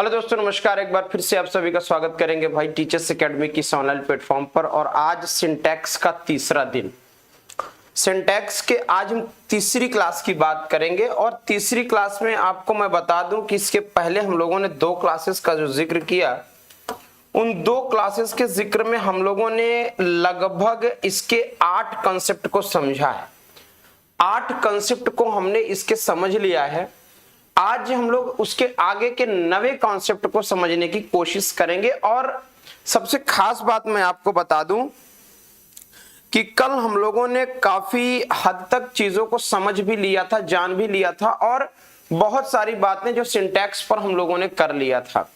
Hello दोस्तों, नमस्कार। एक बार फिर से आप सभी का स्वागत करेंगे भाई टीचर्स एकेडमी की इस ऑनलाइन प्लेटफॉर्म पर। और आज सिंटैक्स का तीसरा दिन। सिंटैक्स के आज हम तीसरी क्लास की बात करेंगे। और तीसरी क्लास में आपको मैं बता दूं कि इसके पहले हम लोगों ने 2 क्लासेस का जो जिक्र किया, उन 2 क्लासेस के जिक्र में हम लोगों ने लगभग इसके 8 कंसेप्ट को समझा है। 8 कंसेप्ट को हमने इसके समझ लिया है। आज हम लोग उसके आगे के 9वें कॉन्सेप्ट को समझने की कोशिश करेंगे। और सबसे खास बात मैं आपको बता दूं कि कल हम लोगों ने काफी हद तक चीजों को समझ भी लिया था, जान भी लिया था, और बहुत सारी बातें जो सिंटैक्स पर हम लोगों ने कर लिया था।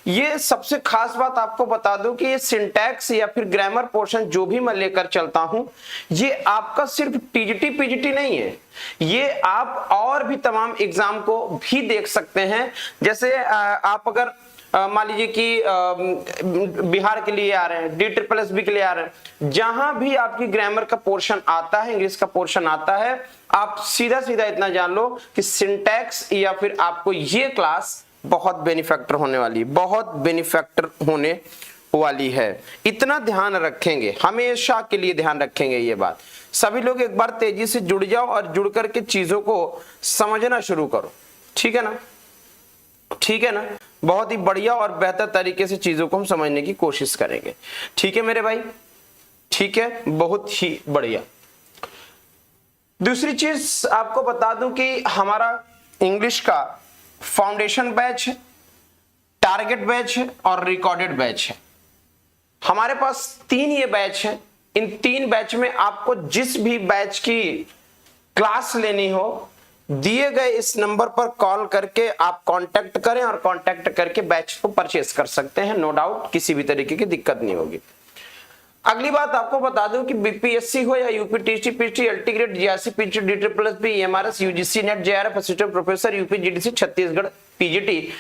ये सबसे खास बात आपको बता दूं कि ये सिंटैक्स या फिर ग्रामर पोर्शन जो भी मैं लेकर चलता हूं, ये आपका सिर्फ टीजीटी पीजीटी नहीं है। ये आप और भी तमाम एग्जाम को भी देख सकते हैं। जैसे आप अगर मान लीजिए कि बिहार के लिए आ रहे हैं, DSSB के लिए आ रहे हैं, जहां भी आपकी ग्रामर का पोर्शन आता है, इंग्लिश का पोर्शन आता है, आप सीधा सीधा इतना जान लो कि सिंटैक्स या फिर आपको ये क्लास बहुत बेनिफैक्टर होने वाली है, बहुत बेनिफैक्टर होने वाली है। इतना ध्यान रखेंगे, हमेशा के लिए ध्यान रखेंगे ये बात। सभी लोग एक बार तेजी से जुड़ जाओ और जुड़ करके चीजों को समझना शुरू करो। ठीक है ना? ठीक है ना? बहुत ही बढ़िया और बेहतर तरीके से चीजों को हम समझने की कोशिश करेंगे। ठीक है मेरे भाई? ठीक है, बहुत ही बढ़िया। दूसरी चीज आपको बता दूं कि हमारा इंग्लिश का फाउंडेशन बैच है, टारगेट बैच है और रिकॉर्डेड बैच है। हमारे पास 3 ये बैच है। इन 3 बैच में आपको जिस भी बैच की क्लास लेनी हो, दिए गए इस नंबर पर कॉल करके आप कांटेक्ट करें और कांटेक्ट करके बैच को परचेस कर सकते हैं। नो डाउट, किसी भी तरीके की दिक्कत नहीं होगी। अगली बात आपको बता दूं कि बीपीएससी हो या UPTC, PT, LT grade, GRC, PT, DSSB, MRS, UGC NET, JRF, assistant professor, UPGDC, Chhattisgarh PGT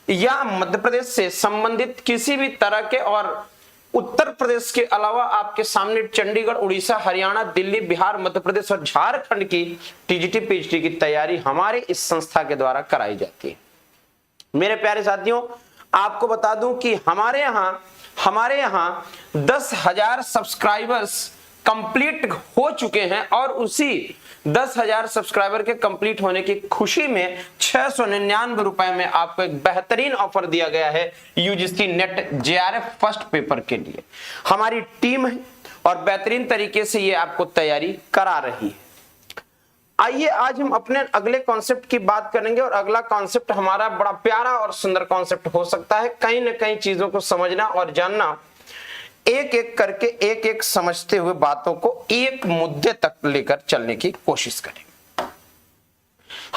या मध्य प्रदेश से संबंधित किसी भी तरह के, और उत्तर प्रदेश के अलावा आपके सामने चंडीगढ़, उड़ीसा, हरियाणा, दिल्ली, बिहार, मध्य प्रदेश और झारखंड की टीजीटी पीजीटी की तैयारी हमारे इस संस्था के द्वारा कराई जाती है। मेरे प्यारे साथियों, आपको बता दूं कि हमारे यहां 10,000 सब्सक्राइबर्स कंप्लीट हो चुके हैं। और उसी 10,000 सब्सक्राइबर के कंप्लीट होने की खुशी में 699 रुपए में आपको एक बेहतरीन ऑफर दिया गया है UGC NET JRF first paper के लिए। हमारी टीम है और बेहतरीन तरीके से ये आपको तैयारी करा रही है। आइए आज हम अपने अगले कॉन्सेप्ट की बात करेंगे। और अगला कॉन्सेप्ट हमारा बड़ा प्यारा और सुंदर कॉन्सेप्ट हो सकता है। कहीं ना कहीं चीजों को समझना और जानना, एक एक करके एक एक समझते हुए बातों को एक मुद्दे तक लेकर चलने की कोशिश करेंगे।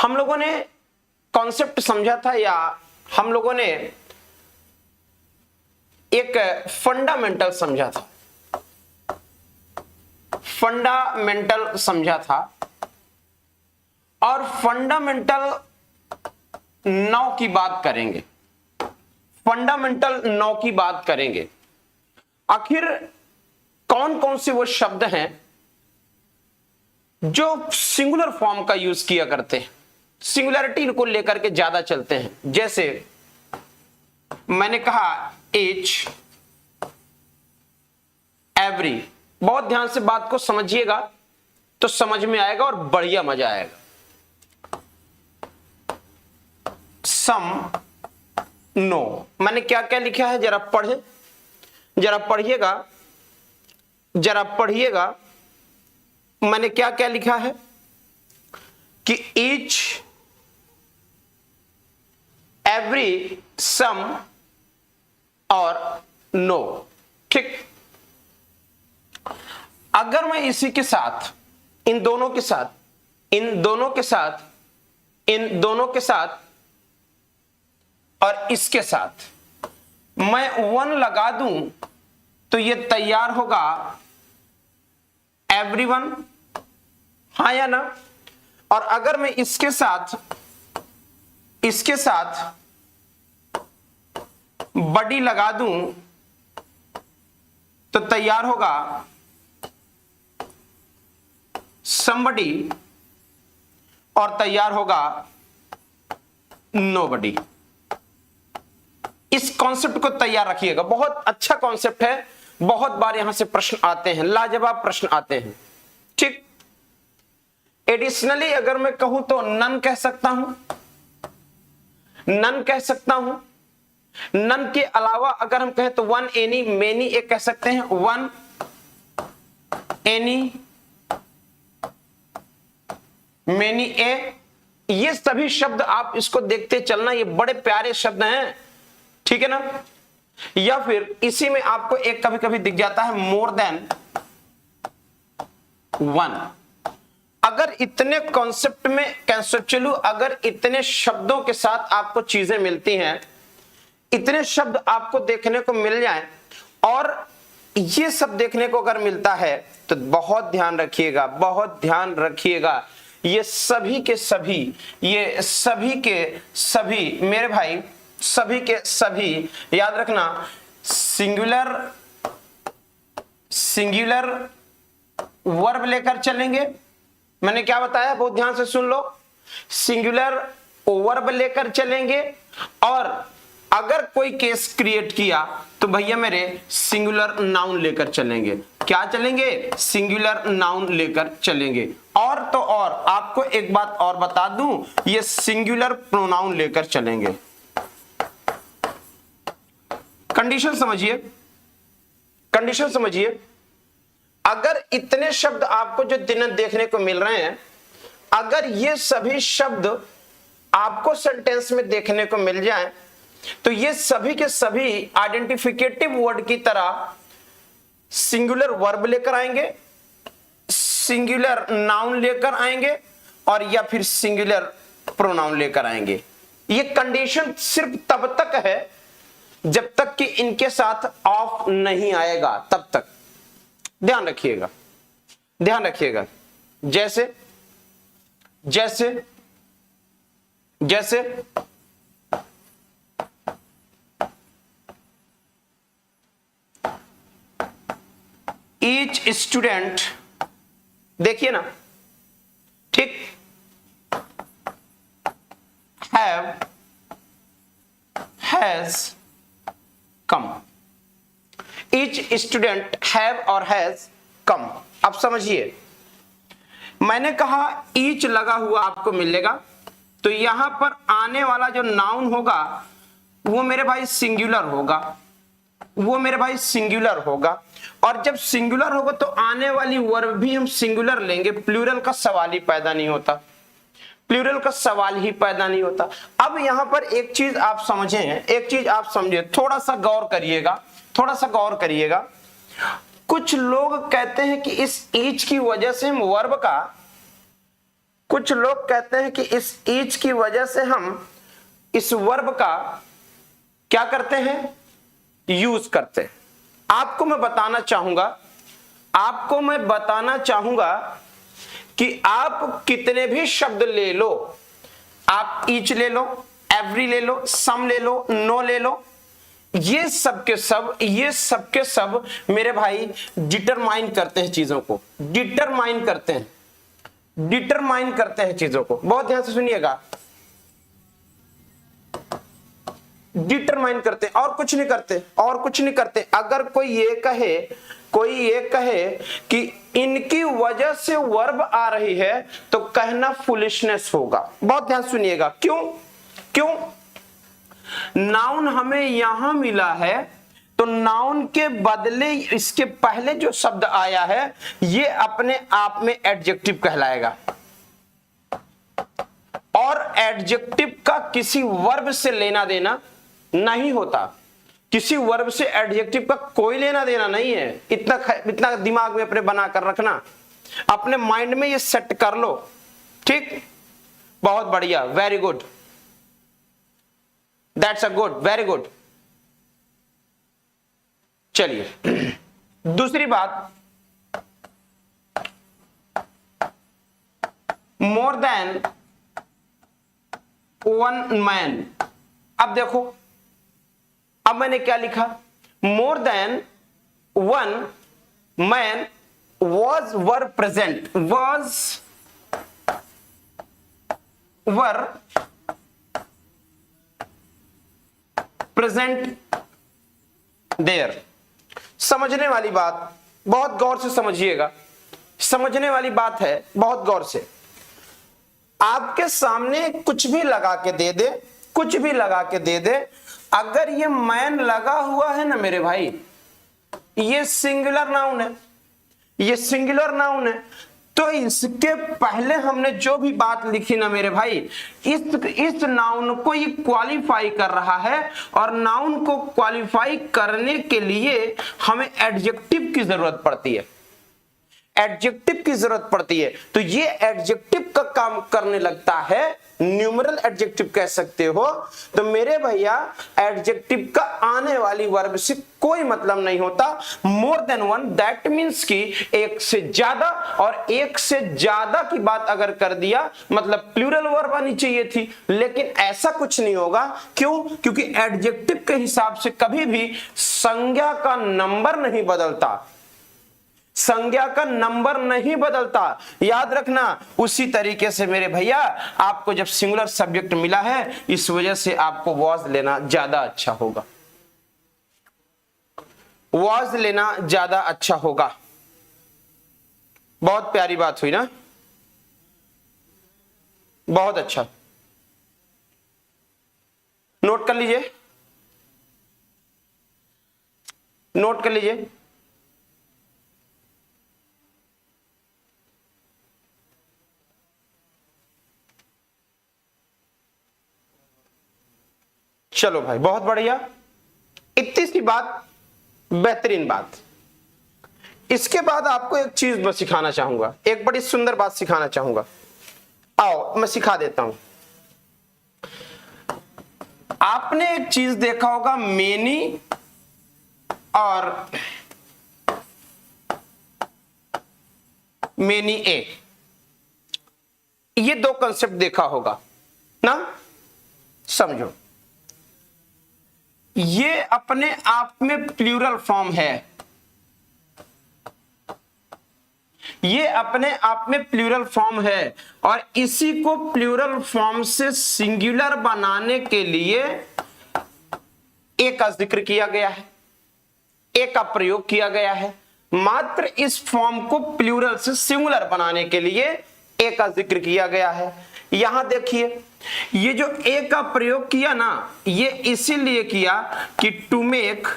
हम लोगों ने कॉन्सेप्ट समझा था, या हम लोगों ने एक फंडामेंटल समझा था। फंडामेंटल समझा था और फंडामेंटल 9 की बात करेंगे। फंडामेंटल 9 की बात करेंगे। आखिर कौन कौन से वो शब्द हैं जो सिंगुलर फॉर्म का यूज किया करते हैं, सिंगुलरिटी को लेकर के ज्यादा चलते हैं। जैसे मैंने कहा एच, एवरी। बहुत ध्यान से बात को समझिएगा तो समझ में आएगा और बढ़िया मजा आएगा। सम, नो। मैंने क्या क्या लिखा है, जरा पढ़िएगा। मैंने क्या क्या लिखा है कि ईच, एवरी, सम और नो। ठीक। अगर मैं इसी के साथ, इन दोनों के साथ और इसके साथ मैं 1 लगा दूं तो ये तैयार होगा एवरीवन। हाँ या ना? और अगर मैं इसके साथ बडी लगा दूं तो तैयार होगा somebody और तैयार होगा nobody। इस कॉन्सेप्ट को तैयार रखिएगा, बहुत अच्छा कॉन्सेप्ट है, बहुत बार यहां से प्रश्न आते हैं, लाजवाब प्रश्न आते हैं। ठीक, एडिशनली अगर मैं कहूं तो नन कह सकता हूं, नन कह सकता हूं। नन के अलावा अगर हम कहें तो वन, एनी, मेनी एक कह सकते हैं, वन, एनी, मेनी ए। ये सभी शब्द आप इसको देखते चलना, ये बड़े प्यारे शब्द हैं, ठीक है ना। या फिर इसी में आपको एक कभी कभी दिख जाता है मोर देन वन। अगर इतने कॉन्सेप्ट में कंसेप्चुअली अगर इतने शब्दों के साथ आपको चीजें मिलती हैं, इतने शब्द आपको देखने को मिल जाएं, और ये सब देखने को अगर मिलता है तो बहुत ध्यान रखिएगा, बहुत ध्यान रखिएगा। ये सभी के सभी, ये सभी के सभी मेरे भाई, सभी के सभी याद रखना, सिंगुलर सिंगुलर वर्ब लेकर चलेंगे। मैंने क्या बताया, बहुत ध्यान से सुन लो, सिंगुलर वर्ब लेकर चलेंगे, और अगर कोई केस क्रिएट किया तो भैया मेरे सिंगुलर नाउन लेकर चलेंगे। क्या चलेंगे? सिंगुलर नाउन लेकर चलेंगे। और तो और आपको एक बात और बता दूं, ये सिंगुलर प्रोनाउन लेकर चलेंगे। कंडीशन समझिए, कंडीशन समझिए। अगर इतने शब्द आपको जो दिन देखने को मिल रहे हैं, अगर ये सभी शब्द आपको सेंटेंस में देखने को मिल जाएं, तो ये सभी के सभी आइडेंटिफिकेटिव वर्ड की तरह सिंगुलर वर्ब लेकर आएंगे, सिंगुलर नाउन लेकर आएंगे, और या फिर सिंगुलर प्रोनाउन लेकर आएंगे। ये कंडीशन सिर्फ तब तक है जब तक कि इनके साथ ऑफ नहीं आएगा, तब तक ध्यान रखिएगा, ध्यान रखिएगा। जैसे जैसे जैसे ईच स्टूडेंट, देखिए ना, ठीक, have, has come. Each student have और हैज कम। अब समझिए, मैंने कहा ईच लगा हुआ आपको मिलेगा, तो यहां पर आने वाला जो नाउन होगा वो मेरे भाई सिंगुलर होगा, वो मेरे भाई सिंगुलर होगा। और जब सिंगुलर होगा तो आने वाली वर्ब भी हम सिंगुलर लेंगे, प्लूरल का सवाल ही पैदा नहीं होता, प्लूरल का सवाल ही पैदा नहीं होता। अब यहां पर एक चीज आप समझें, एक चीज आप समझे, थोड़ा सा गौर करिएगा, थोड़ा सा गौर करिएगा। कुछ लोग कहते हैं कि इस ईच की वजह से हम वर्ब का, कुछ लोग कहते हैं कि इस ईच की वजह से हम इस वर्ब का क्या करते हैं, यूज करते हैं। आपको मैं बताना चाहूंगा, आपको मैं बताना चाहूंगा कि आप कितने भी शब्द ले लो, आप ईच ले लो, एवरी ले लो, सम ले लो, नो ले लो, ये सब के सब, ये सब के सब मेरे भाई डिटरमाइन करते हैं चीजों को, डिटरमाइन करते हैं, डिटरमाइन करते हैं चीजों को। बहुत ध्यान से सुनिएगा, डिटरमाइन करते हैं, और कुछ नहीं करते, और कुछ नहीं करते। अगर कोई ये कहे, कोई ये कहे कि इनकी वजह से वर्ब आ रही है, तो कहना फुलिशनेस होगा। बहुत ध्यान सुनिएगा, क्यों? क्यों? नाउन हमें यहां मिला है, तो नाउन के बदले इसके पहले जो शब्द आया है ये अपने आप में एडजेक्टिव कहलाएगा, और एडजेक्टिव का किसी वर्ब से लेना देना नहीं होता, किसी वर्ब से एडजेक्टिव का कोई लेना देना नहीं है। इतना दिमाग में अपने बना कर रखना, अपने माइंड में ये सेट कर लो, ठीक? बहुत बढ़िया, very good, that's a good, very good. चलिए दूसरी बात, मोर देन वन मैन। अब देखो, अब मैंने क्या लिखा, more than one man was were present, was were present there. समझने वाली बात, बहुत गौर से समझिएगा, समझने वाली बात है, बहुत गौर से। आपके सामने कुछ भी लगा के दे दे, कुछ भी लगा के दे दे, अगर ये मैन लगा हुआ है ना मेरे भाई, ये सिंगुलर नाउन है, ये सिंगुलर नाउन है, तो इसके पहले हमने जो भी बात लिखी ना मेरे भाई, इस नाउन को ये क्वालिफाई कर रहा है, और नाउन को क्वालिफाई करने के लिए हमें एडजेक्टिव की जरूरत पड़ती है, एडजेक्टिव की जरूरत पड़ती है। तो ये एडजेक्टिव का काम करने लगता है, न्यूमरल एडजेक्टिव कह सकते हो। तो मेरे भैया एडजेक्टिव का आने वाली वर्ब से कोई मतलब नहीं होता, मोर देन वन, दैट मींस कि एक से ज्यादा, और एक से ज्यादा की बात अगर कर दिया मतलब प्लूरल वर्ब आनी चाहिए थी, लेकिन ऐसा कुछ नहीं होगा। क्यों? क्योंकि एडजेक्टिव के हिसाब से कभी भी संज्ञा का नंबर नहीं बदलता, संज्ञा का नंबर नहीं बदलता, याद रखना। उसी तरीके से मेरे भैया आपको जब सिंगुलर सब्जेक्ट मिला है, इस वजह से आपको वॉज लेना ज्यादा अच्छा होगा, वॉज लेना ज्यादा अच्छा होगा। बहुत प्यारी बात हुई ना, बहुत अच्छा। नोट कर लीजिए, नोट कर लीजिए। चलो भाई, बहुत बढ़िया। इतनी सी बात, बेहतरीन बात। इसके बाद आपको एक चीज मैं सिखाना चाहूंगा, एक बड़ी सुंदर बात सिखाना चाहूंगा। आओ मैं सिखा देता हूं। आपने एक चीज देखा होगा, मेनी और मेनी ए, ये दो कंसेप्ट देखा होगा ना। समझो, ये अपने आप में प्लूरल फॉर्म है, ये अपने आप में प्लूरल फॉर्म है, और इसी को प्लूरल फॉर्म से सिंगुलर बनाने के लिए ए का जिक्र किया गया है, ए का प्रयोग किया गया है। मात्र इस फॉर्म को प्लूरल से सिंगुलर बनाने के लिए ए का जिक्र किया गया है। यहां देखिए, ये जो ए का प्रयोग किया ना, ये इसीलिए किया कि to make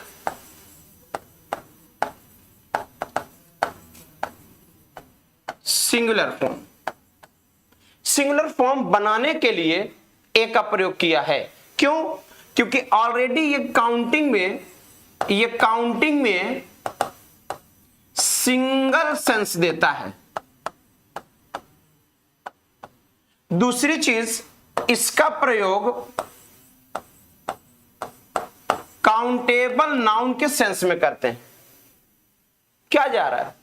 singular form, singular form बनाने के लिए ए का प्रयोग किया है। क्यों? क्योंकि ऑलरेडी ये काउंटिंग में सिंगल सेंस देता है। दूसरी चीज, इसका प्रयोग काउंटेबल नाउन के सेंस में करते हैं। क्या जा रहा है?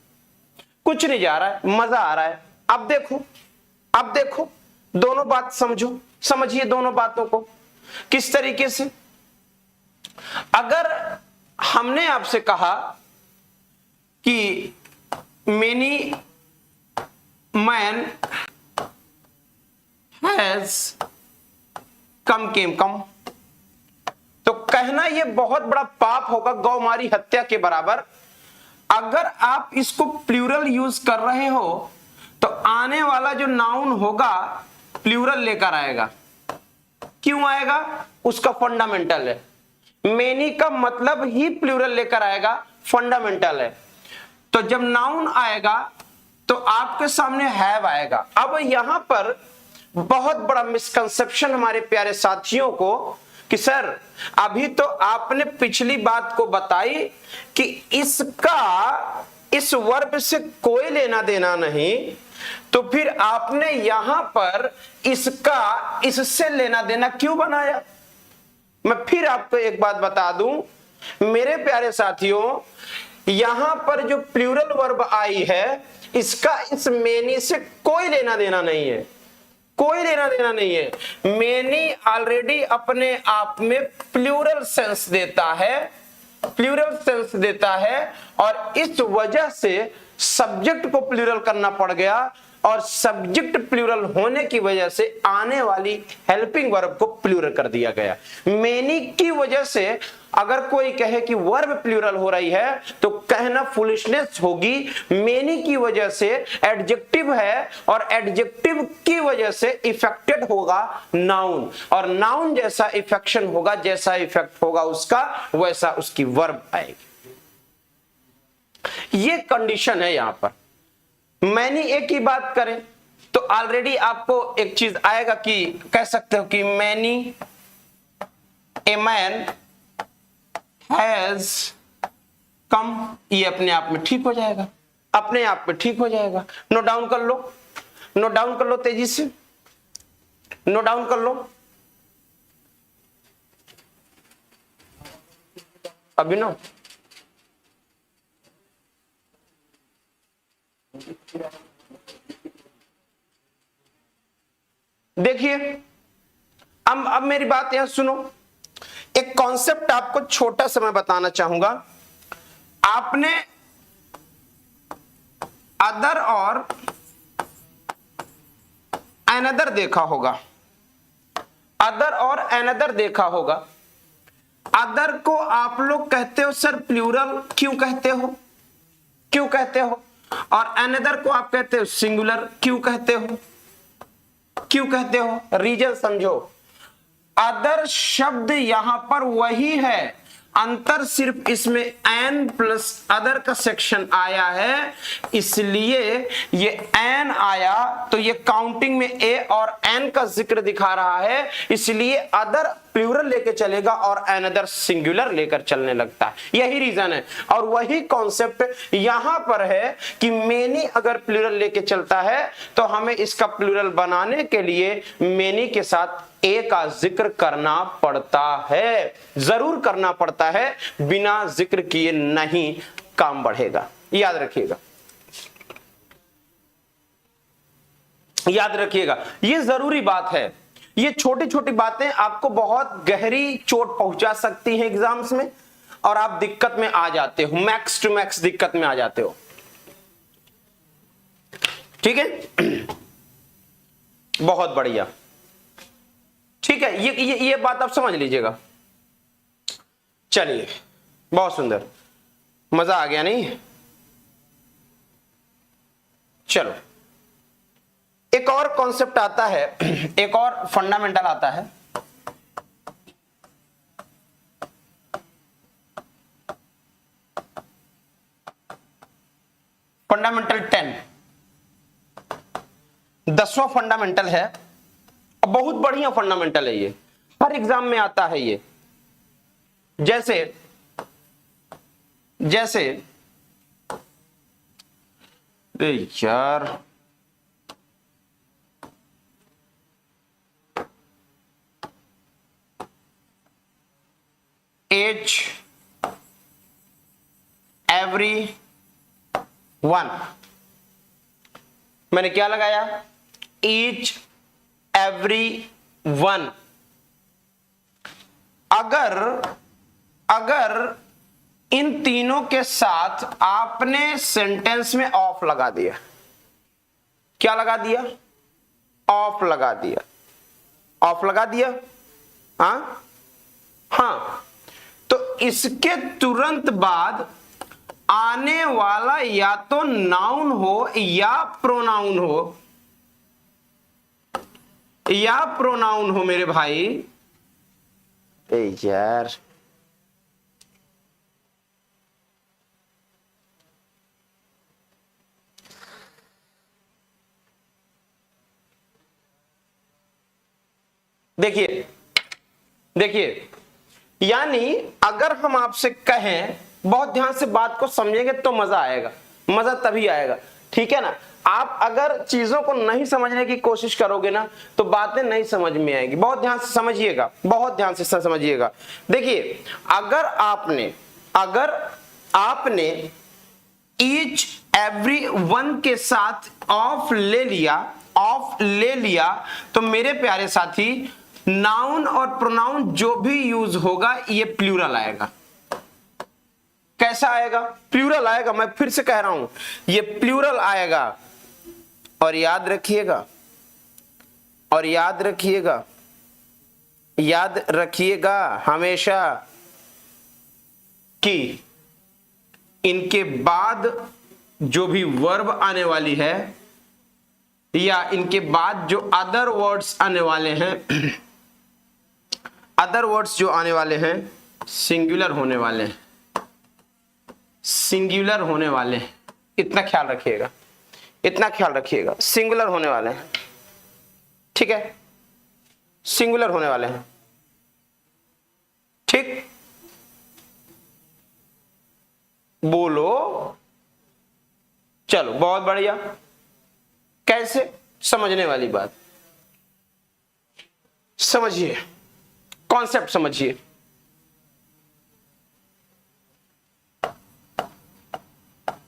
कुछ नहीं जा रहा है, मजा आ रहा है। अब देखो दोनों बात समझो, समझिए दोनों बातों को किस तरीके से। अगर हमने आपसे कहा कि मेनी मैन हैज कम, तो कहना यह बहुत बड़ा पाप होगा, गौमारी हत्या के बराबर। अगर आप इसको प्लूरल यूज कर रहे हो तो आने वाला जो नाउन होगा प्लूरल लेकर आएगा। क्यों आएगा? उसका फंडामेंटल है। मेनी का मतलब ही प्लूरल लेकर आएगा, फंडामेंटल है। तो जब नाउन आएगा तो आपके सामने हैव आएगा। अब यहां पर बहुत बड़ा मिसकंसेप्शन हमारे प्यारे साथियों को कि सर अभी तो आपने पिछली बात को बताई कि इसका इस वर्ब से कोई लेना देना नहीं, तो फिर आपने यहां पर इसका इससे लेना देना क्यों बनाया? मैं फिर आपको एक बात बता दूं मेरे प्यारे साथियों, यहां पर जो प्लूरल वर्ब आई है इसका इस मेनी से कोई लेना देना नहीं है, कोई लेना देना नहीं है। मेनी ऑलरेडी अपने आप में प्लूरल सेंस देता है, प्लूरल सेंस देता है, और इस वजह से सब्जेक्ट को प्लूरल करना पड़ गया। और सब्जेक्ट प्लूरल होने की वजह से आने वाली हेल्पिंग वर्ब को प्लूरल कर दिया गया। मेनी की वजह से अगर कोई कहे कि वर्ब प्लूरल हो रही है तो कहना फुलिशनेस होगी। मेनी की वजह से एडजेक्टिव है और एडजेक्टिव की वजह से इफेक्टेड होगा नाउन, और नाउन जैसा इफेक्शन होगा, जैसा इफेक्ट होगा उसका वैसा उसकी वर्ब आएगी। ये कंडीशन है। यहां पर मैनी एक की बात करें तो ऑलरेडी आपको एक चीज आएगा कि कह सकते हो कि many a man has come, ये अपने आप में ठीक हो जाएगा, अपने आप में ठीक हो जाएगा। नोट डाउन कर लो, नोट डाउन कर लो, तेजी से नोट डाउन कर लो। अभिनव देखिए, अब मेरी बात यहां सुनो। एक कॉन्सेप्ट आपको छोटा सा मैं बताना चाहूंगा। आपने अदर और अनदर देखा होगा, अदर और अनदर देखा होगा। अदर को आप लोग कहते हो सर प्लूरल, क्यों कहते हो, क्यों कहते हो? और अनदर को आप कहते हो सिंगुलर, क्यों कहते हो, क्यों कहते हो? रीजन समझो। अदर शब्द यहां पर वही है, अंतर सिर्फ इसमें एन प्लस अदर का सेक्शन आया है, इसलिए ये एन आया तो ये काउंटिंग में ए और एन का जिक्र दिखा रहा है, इसलिए अदर प्लूरल लेके चलेगा और अनदर सिंगुलर लेकर चलने लगता है। यही रीजन है। और वही कॉन्सेप्ट यहां पर है कि मेनी अगर प्लूरल लेके चलता है तो हमें इसका प्लूरल बनाने के लिए मेनी के साथ ए का जिक्र करना पड़ता है, जरूर करना पड़ता है, बिना जिक्र किए नहीं काम बढ़ेगा। याद रखिएगा, याद रखिएगा, ये जरूरी बात है। ये छोटी छोटी बातें आपको बहुत गहरी चोट पहुंचा सकती हैं एग्जाम्स में, और आप दिक्कत में आ जाते हो, मैक्स टू मैक्स दिक्कत में आ जाते हो। ठीक है, बहुत बढ़िया। ठीक है, ये बात आप समझ लीजिएगा। चलिए, बहुत सुंदर, मजा आ गया नहीं? चलो, एक और कॉन्सेप्ट आता है, एक और फंडामेंटल आता है। फंडामेंटल 10, 10वां फंडामेंटल है। बहुत बढ़िया फंडामेंटल है ये, हर एग्जाम में आता है ये। जैसे जैसे यार एच एवरी वन, मैंने क्या लगाया? Each every one. अगर इन तीनों के साथ आपने सेंटेंस में ऑफ लगा दिया, क्या लगा दिया? ऑफ लगा दिया, ऑफ लगा दिया। हाँ, तो इसके तुरंत बाद आने वाला या तो नाउन हो या प्रोनाउन हो, या प्रोनाउन हो मेरे भाई। यार देखिए देखिए, यानी अगर हम आपसे कहें, बहुत ध्यान से बात को समझेंगे तो मजा आएगा, मजा तभी आएगा। ठीक है ना? आप अगर चीजों को नहीं समझने की कोशिश करोगे ना तो बातें नहीं समझ में आएगी। बहुत ध्यान से समझिएगा, बहुत ध्यान से समझिएगा। देखिए, अगर आपने ईच एवरी वन के साथ ऑफ ले लिया तो मेरे प्यारे साथी नाउन और प्रोनाउन जो भी यूज होगा ये प्लूरल आएगा। कैसा आएगा? प्लूरल आएगा। मैं फिर से कह रहा हूं, ये प्लूरल आएगा। और याद रखिएगा, और याद रखिएगा, याद रखिएगा हमेशा कि इनके बाद जो भी वर्ब आने वाली है या इनके बाद जो अदर वर्ड्स आने वाले हैं, अदर वर्ड्स जो आने वाले हैं सिंगुलर होने वाले हैं, सिंगुलर होने वाले हैं। इतना ख्याल रखिएगा, इतना ख्याल रखिएगा, सिंगुलर होने वाले हैं। ठीक है, सिंगुलर होने वाले हैं। ठीक, बोलो। चलो बहुत बढ़िया। कैसे? समझने वाली बात समझिए, कॉन्सेप्ट समझिए।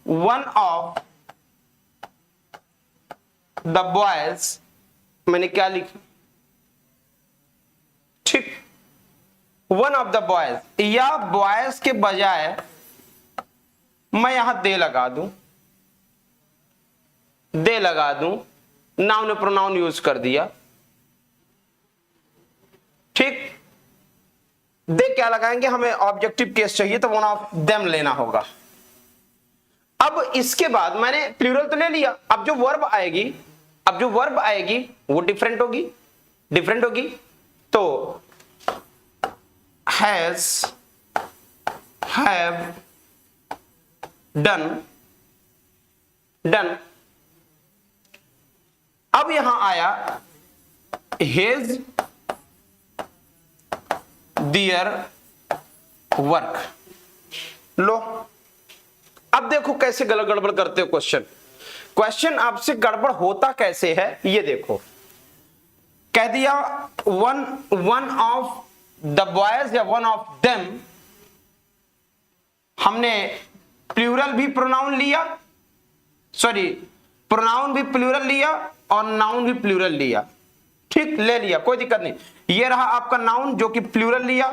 वन ऑफ द बॉयज, मैंने क्या लिखा? ठीक, वन ऑफ द बॉयज, या बॉयज के बजाय मैं यहां दे लगा दूं, दे लगा दूं, नाउन प्रोनाउन यूज कर दिया। ठीक, दे क्या लगाएंगे? हमें ऑब्जेक्टिव केस चाहिए तो वन ऑफ देम लेना होगा। अब इसके बाद मैंने प्लूरल तो ले लिया, अब जो वर्ब आएगी, अब जो वर्ब आएगी वो डिफरेंट होगी, डिफरेंट होगी। तो हैज, हैव, डन, डन। अब यहां आया हेज दियर वर्क। लो, अब देखो कैसे गड़बड़ करते हो क्वेश्चन। क्वेश्चन आपसे गड़बड़ होता कैसे है ये देखो। कह दिया वन ऑफ द बॉयज या वन ऑफ देम, हमने प्लूरल भी प्रोनाउन लिया, सॉरी प्रोनाउन भी प्लूरल लिया और नाउन भी प्लूरल लिया। ठीक, ले लिया, कोई दिक्कत नहीं। ये रहा आपका नाउन जो कि प्लूरल लिया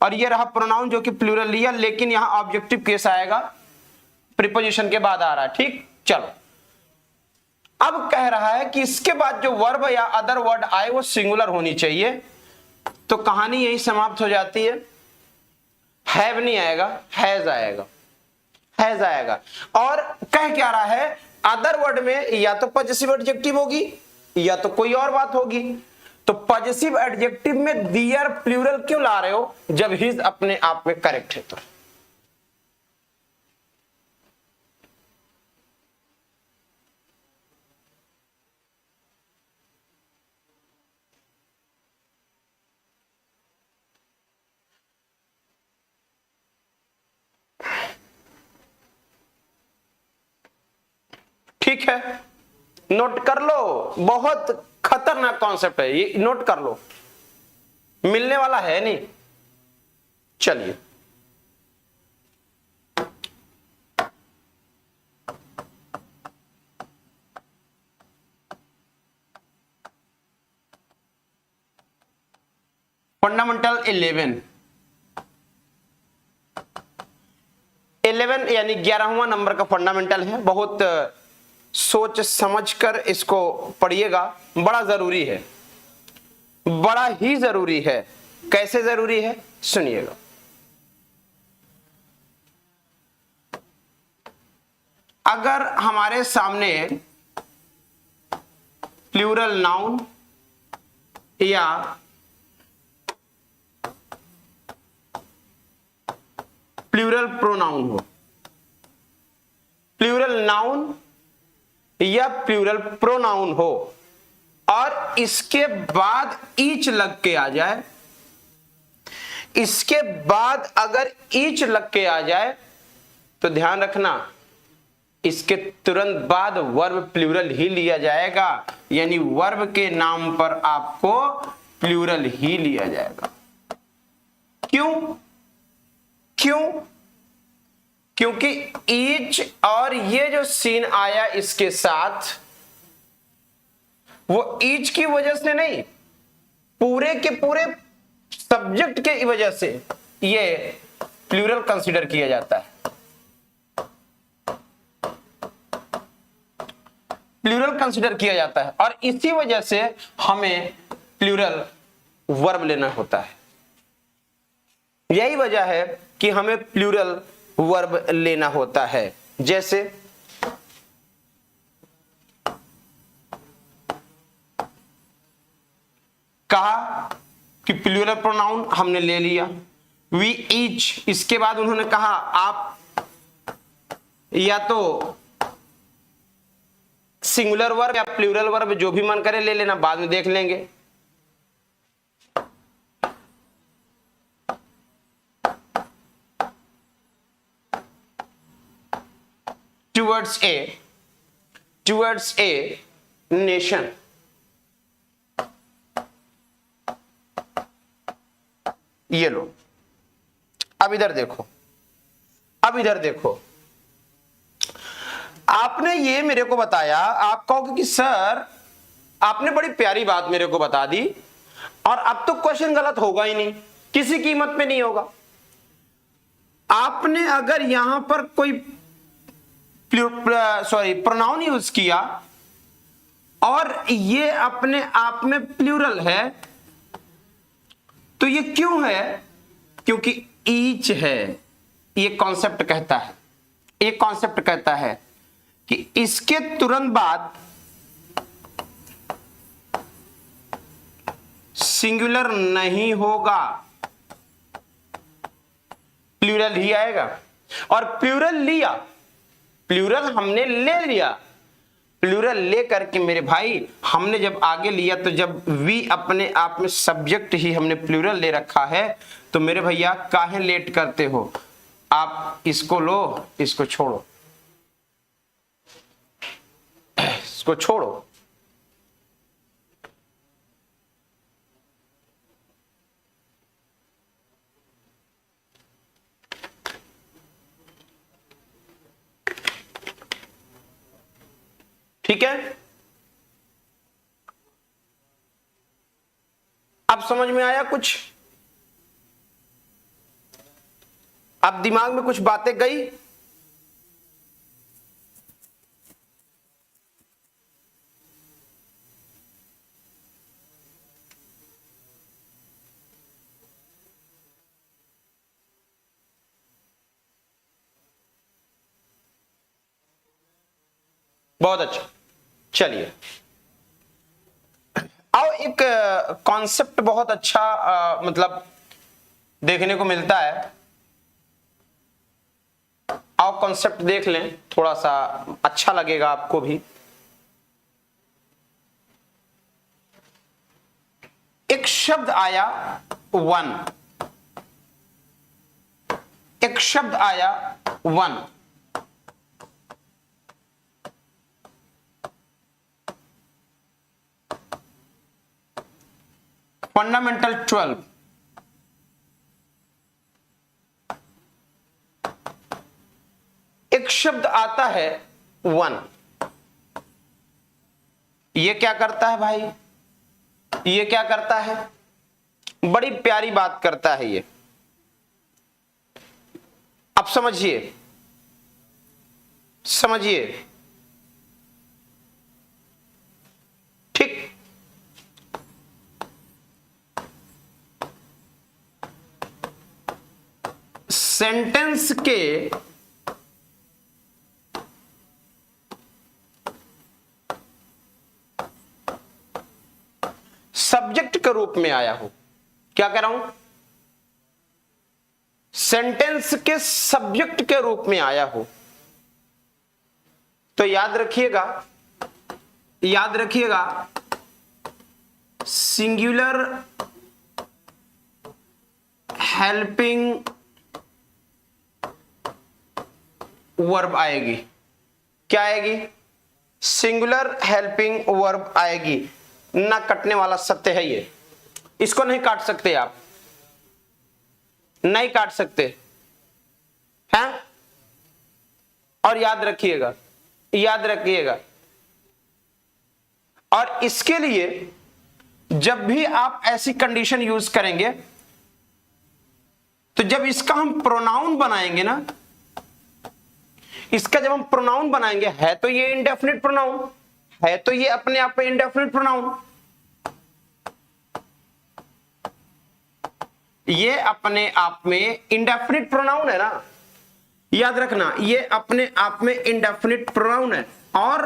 और ये रहा प्रोनाउन जो कि प्लूरल लिया, लेकिन यहां ऑब्जेक्टिव केस आएगा, प्रीपोजिशन के बाद आ रहा है। ठीक, चलो अब कह रहा है कि इसके बाद जो वर्ब या अदर वर्ड आए वो सिंगुलर होनी चाहिए। तो कहानी यही समाप्त हो जाती है। हैव नहीं आएगा, हैज आएगा, हैज आएगा। और कह क्या रहा है? अदर वर्ड में या तो पॉजिटिव एडजेक्टिव होगी या तो कोई और बात होगी। तो पॉजिटिव एडजेक्टिव में दियर प्लूरल क्यों ला रहे हो जब हिज अपने आप में करेक्ट है? तो ठीक है, नोट कर लो, बहुत खतरनाक कॉन्सेप्ट है ये, नोट कर लो, मिलने वाला है नहीं। चलिए फंडामेंटल 11 यानी 11वां नंबर का फंडामेंटल है। बहुत सोच समझकर इसको पढ़िएगा, बड़ा जरूरी है, बड़ा ही जरूरी है। कैसे जरूरी है सुनिएगा। अगर हमारे सामने प्लूरल नाउन या प्लूरल प्रोनाउन हो, प्लूरल नाउन या प्लूरल प्रोनाउन हो और इसके बाद ईच लग के आ जाए, इसके बाद अगर ईच लग के आ जाए तो ध्यान रखना इसके तुरंत बाद वर्ब प्लूरल ही लिया जाएगा, यानी वर्ब के नाम पर आपको प्लूरल ही लिया जाएगा। क्यों? क्यों? क्योंकि ईच और ये जो सीन आया इसके साथ, वो ईच की वजह से नहीं, पूरे के पूरे सब्जेक्ट के वजह से ये प्लूरल कंसीडर किया जाता है। प्लूरल कंसिडर किया जाता है और इसी वजह से हमें प्लूरल वर्ब लेना होता है। यही वजह है कि हमें प्लूरल वर्ब लेना होता है। जैसे कहा कि प्लूरल प्रोनाउन हमने ले लिया, वी ईच, इसके बाद उन्होंने कहा आप, या तो सिंगुलर वर्ब या प्लूरल वर्ब जो भी मन करे ले लेना, बाद में देख लेंगे। टुवर्ड्स ए नेशन, ये लो। अब इधर देखो, आपने ये मेरे को बताया, आप कहोगे कि सर आपने बड़ी प्यारी बात मेरे को बता दी और अब तो क्वेश्चन गलत होगा ही नहीं, किसी कीमत पे नहीं होगा। आपने अगर यहां पर कोई प्रोनाउन यूज किया और ये अपने आप में प्लूरल है, तो ये क्यों है? क्योंकि ईच है। ये कॉन्सेप्ट कहता है कि इसके तुरंत बाद सिंगुलर नहीं होगा, प्लूरल ही आएगा। और प्लूरल हमने ले लिया, प्लूरल ले करके मेरे भाई हमने जब आगे लिया, तो जब वी अपने आप में सब्जेक्ट ही हमने प्लूरल ले रखा है, तो मेरे भैया काहे लेट करते हो? आप इसको लो, इसको छोड़ो, इसको छोड़ो। ठीक है, अब समझ में आया कुछ? अब दिमाग में कुछ बातें गई? बहुत अच्छा। चलिए आओ, एक कॉन्सेप्ट बहुत अच्छा मतलब देखने को मिलता है। आओ कॉन्सेप्ट देख लें, थोड़ा सा अच्छा लगेगा आपको भी। एक शब्द आया वन, एक शब्द आया वन, फंडामेंटल 12, एक शब्द आता है वन, ये क्या करता है भाई? ये क्या करता है? बड़ी प्यारी बात करता है ये। अब समझिए, समझिए, ठीक? सेंटेंस के सब्जेक्ट के रूप में आया हो। क्या कह रहा हूं? सेंटेंस के सब्जेक्ट के रूप में आया हो, तो याद रखिएगा, याद रखिएगा, सिंगुलर हेल्पिंग वर्ब आएगी। क्या आएगी? सिंगुलर हेल्पिंग वर्ब आएगी। ना कटने वाला सत्य है ये, इसको नहीं काट सकते आप, नहीं काट सकते हैं। और याद रखिएगा, याद रखिएगा, और इसके लिए जब भी आप ऐसी कंडीशन यूज करेंगे, तो जब इसका हम प्रोनाउन बनाएंगे ना, इसका जब हम प्रोनाउन बनाएंगे, है तो ये इंडेफिनिट प्रोनाउन, है तो ये अपने आप में इंडेफिनिट प्रोनाउन, ये अपने आप में इंडेफिनिट प्रोनाउन है ना, याद रखना ये अपने आप में इंडेफिनिट प्रोनाउन है। और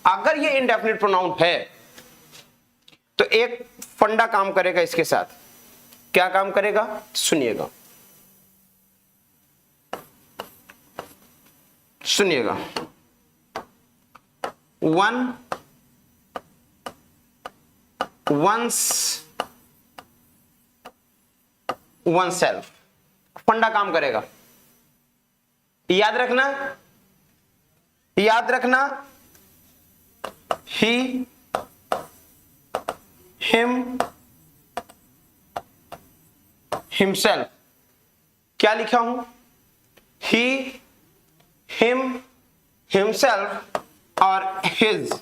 अगर ये इंडेफिनिट प्रोनाउन है तो एक फंडा काम करेगा इसके साथ। क्या काम करेगा सुनिएगा, सुनिएगा। वन वंस वन सेल्फ, फंडा काम करेगा। याद रखना, याद रखना, ही हिम हिमसेल्फ। क्या लिखा हूं, ही हिम हिमसेल्फ और हिज।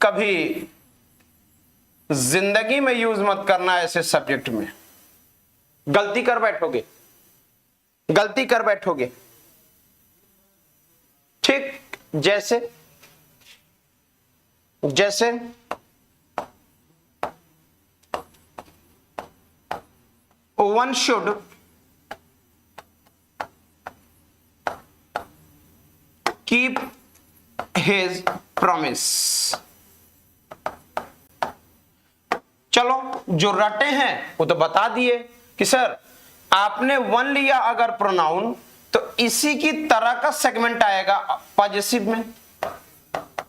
कभी जिंदगी में यूज मत करना ऐसे सब्जेक्ट में, गलती कर बैठोगे, गलती कर बैठोगे। ठीक जैसे जैसे one should keep his promise। चलो जो रटे हैं वो तो बता दिए कि सर आपने वन लिया अगर प्रोनाउन तो इसी की तरह का सेगमेंट आएगा पॉजिटिव में।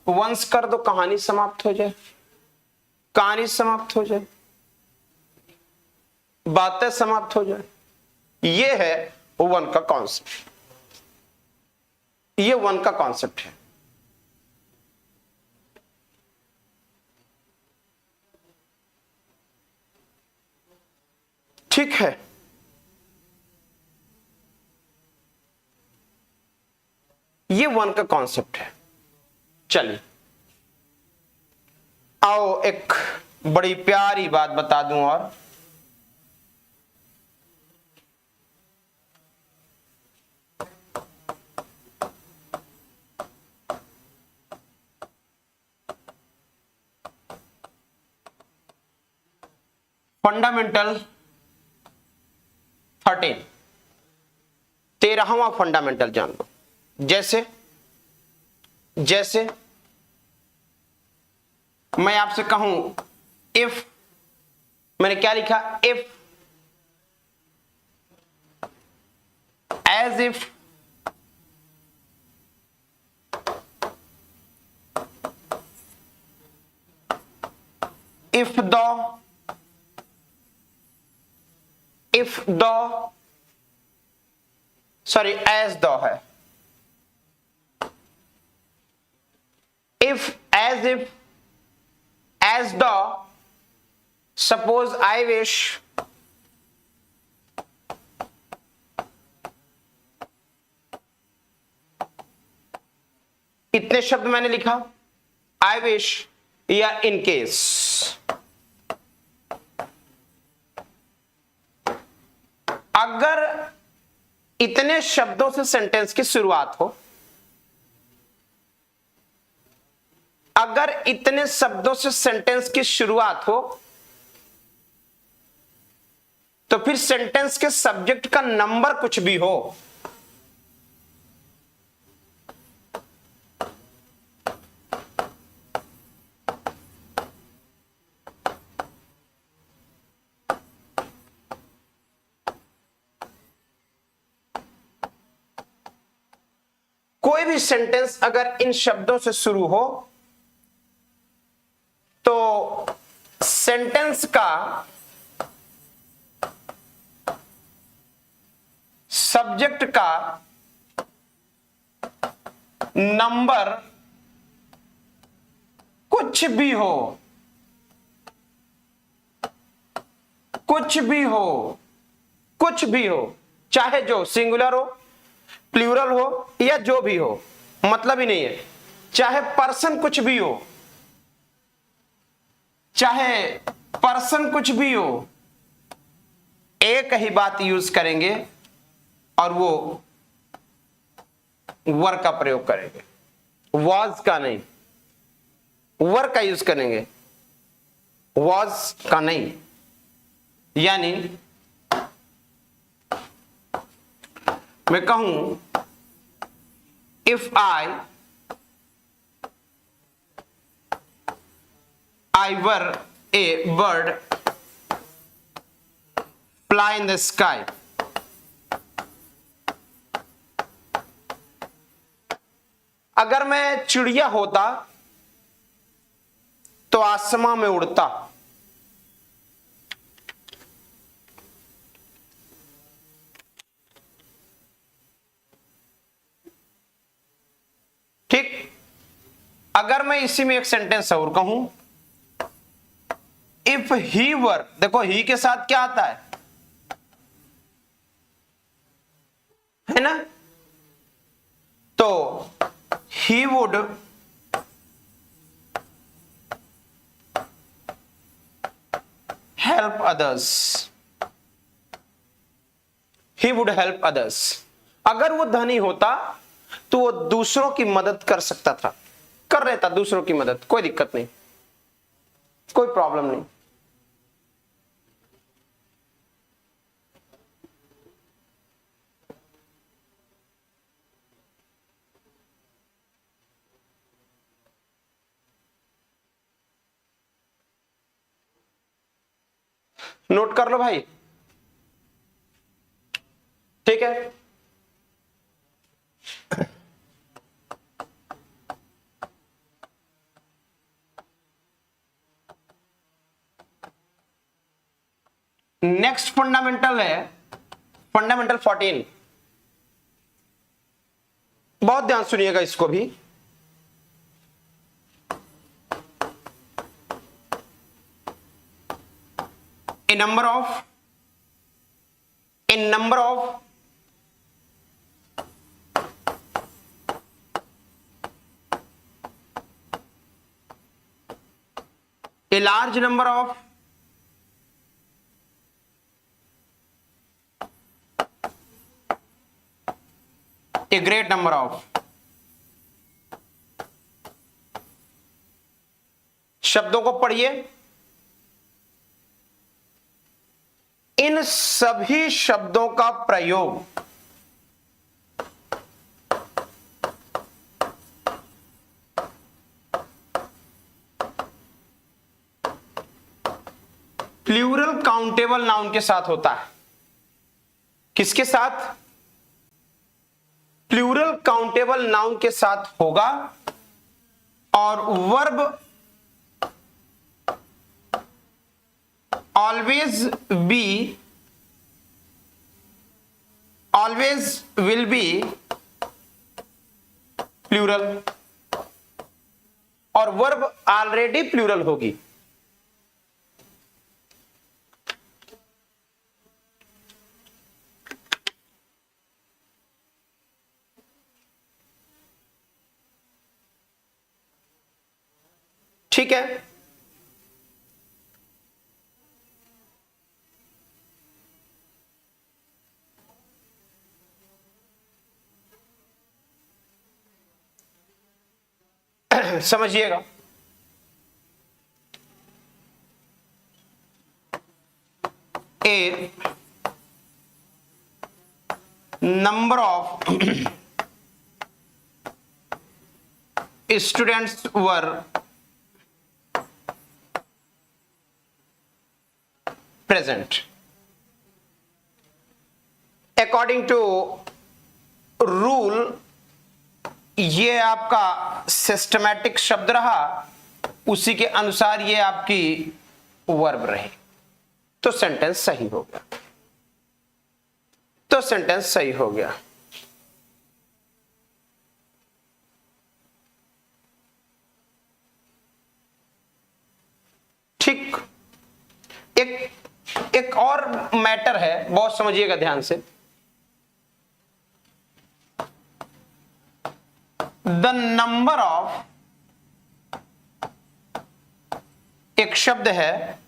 वंस कर दो, कहानी समाप्त हो जाए, कहानी समाप्त हो जाए, बातें समाप्त हो जाए। ये है वन का कॉन्सेप्ट, ये वन का कॉन्सेप्ट है। ठीक है, ये वन का कॉन्सेप्ट है। चलिए आओ एक बड़ी प्यारी बात बता दूं और फंडामेंटल 13, 13वां फंडामेंटल जान लो। जैसे जैसे मैं आपसे कहूं इफ, मैंने क्या लिखा, if, as if, if the, if the, sorry as the है, if, as if, as the, suppose, I wish, इतने शब्द मैंने लिखा, I wish या in case। अगर इतने शब्दों से सेंटेंस की शुरुआत हो, अगर इतने शब्दों से सेंटेंस की शुरुआत हो तो फिर सेंटेंस के सब्जेक्ट का नंबर कुछ भी हो, कोई भी सेंटेंस अगर इन शब्दों से शुरू हो तो सेंटेंस का सब्जेक्ट का नंबर कुछ भी हो, कुछ भी हो, कुछ भी हो, चाहे जो सिंगुलर हो, प्लूरल हो या जो भी हो, मतलब ही नहीं है। चाहे पर्सन कुछ भी हो, चाहे पर्सन कुछ भी हो, एक ही बात यूज करेंगे और वो वर का प्रयोग करेंगे, वॉज का नहीं, वर का यूज करेंगे, वॉज का नहीं। यानी मैं कहूं if I were a bird fly in the sky, अगर मैं चिड़िया होता तो आसमां में उड़ता। ठीक, अगर मैं इसी में एक सेंटेंस और कहूं इफ ही वर, देखो ही के साथ क्या आता है ना, तो he would help others, he would help others. अगर वो धनी होता तो वो दूसरों की मदद कर सकता था, कर रहता दूसरों की मदद, कोई दिक्कत नहीं, कोई प्रॉब्लम नहीं। नोट कर लो भाई, ठीक है। नेक्स्ट फंडामेंटल है फंडामेंटल 14। बहुत ध्यान सुनिएगा इसको भी। A number of a large number of a great number of, शब्दों को पढ़िए। इन सभी शब्दों का प्रयोग प्लूरल काउंटेबल नाउन के साथ होता है। किसके साथ? प्लूरल काउंटेबल नाउन के साथ होगा। और verb always will be plural, और वर्ब ऑलरेडी प्लूरल होगी। ठीक है, समझिएगा। A number of students were present according to rule. ये आपका सिस्टमैटिक शब्द रहा, उसी के अनुसार ये आपकी वर्ब रही, तो सेंटेंस सही हो गया, तो सेंटेंस सही हो गया। ठीक, एक और मैटर है, बहुत समझिएगा ध्यान से। द नंबर ऑफ, एक शब्द है,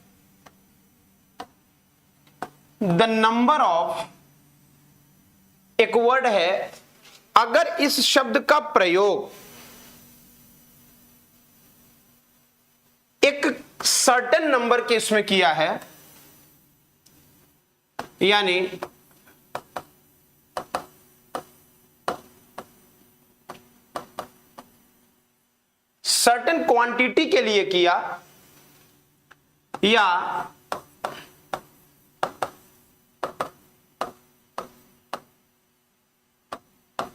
द नंबर ऑफ, एक वर्ड है अगर इस शब्द का प्रयोग एक सर्टेन नंबर के इसमें किया है, यानी सर्टेन क्वांटिटी के लिए किया या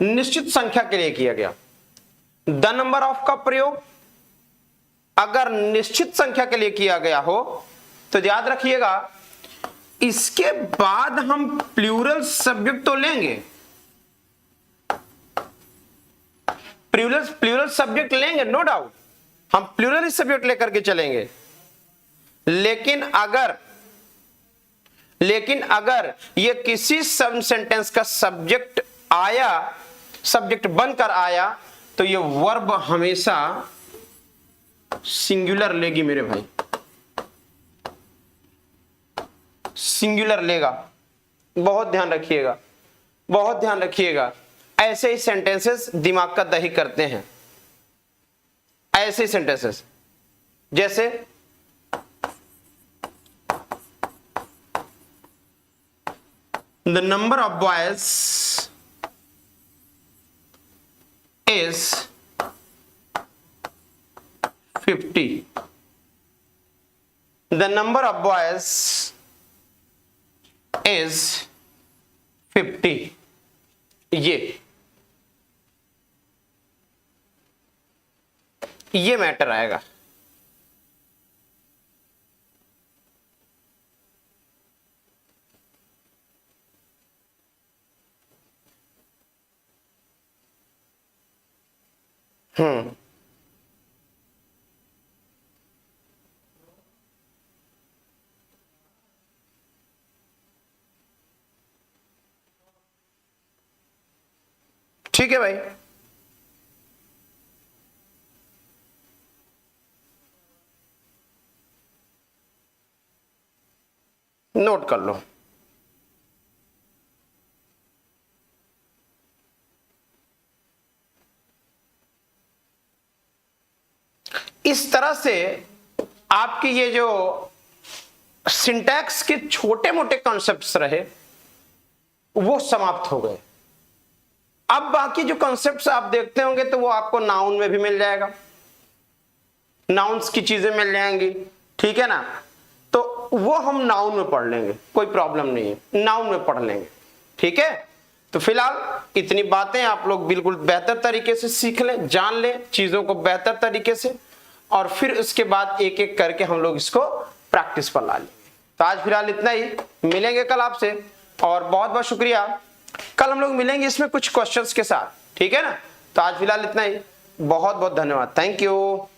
निश्चित संख्या के लिए किया गया। द नंबर ऑफ का प्रयोग अगर निश्चित संख्या के लिए किया गया हो तो याद रखिएगा इसके बाद हम प्लूरल सब्जेक्ट तो लेंगे, प्लूरल सब्जेक्ट लेंगे, नो डाउट हम प्लूरल सब्जेक्ट लेकर के चलेंगे। लेकिन अगर ये किसी सब सेंटेंस का सब्जेक्ट आया, सब्जेक्ट बनकर आया, तो ये वर्ब हमेशा सिंगुलर लेगी मेरे भाई, सिंगुलर लेगा। बहुत ध्यान रखिएगा, बहुत ध्यान रखिएगा। ऐसे ही सेंटेंसेस दिमाग का दही करते हैं, ऐसे ही सेंटेंसेस जैसे the number of boys is 50. The number of boys is 50. ये मैटर आएगा। ठीक है भाई, नोट कर लो। इस तरह से आपकी ये जो सिंटैक्स के छोटे मोटे कॉन्सेप्ट्स रहे वो समाप्त हो गए। अब बाकी जो कॉन्सेप्ट्स आप देखते होंगे तो वो आपको नाउन में भी मिल जाएगा, नाउन्स की चीजें मिल जाएंगी, ठीक है ना। तो वो हम नाउन में पढ़ लेंगे, कोई प्रॉब्लम नहीं है, नाउन में पढ़ लेंगे, ठीक है। तो फिलहाल इतनी बातें आप लोग बिल्कुल बेहतर तरीके से सीख लें, जान लें चीजों को बेहतर तरीके से, और फिर उसके बाद एक एक करके हम लोग इसको प्रैक्टिस पर ला लेंगे। तो आज फिलहाल इतना ही, मिलेंगे कल आपसे, और बहुत बहुत शुक्रिया। कल हम लोग मिलेंगे इसमें कुछ क्वेश्चंस के साथ, ठीक है ना। तो आज फिलहाल इतना ही, बहुत बहुत धन्यवाद, थैंक यू।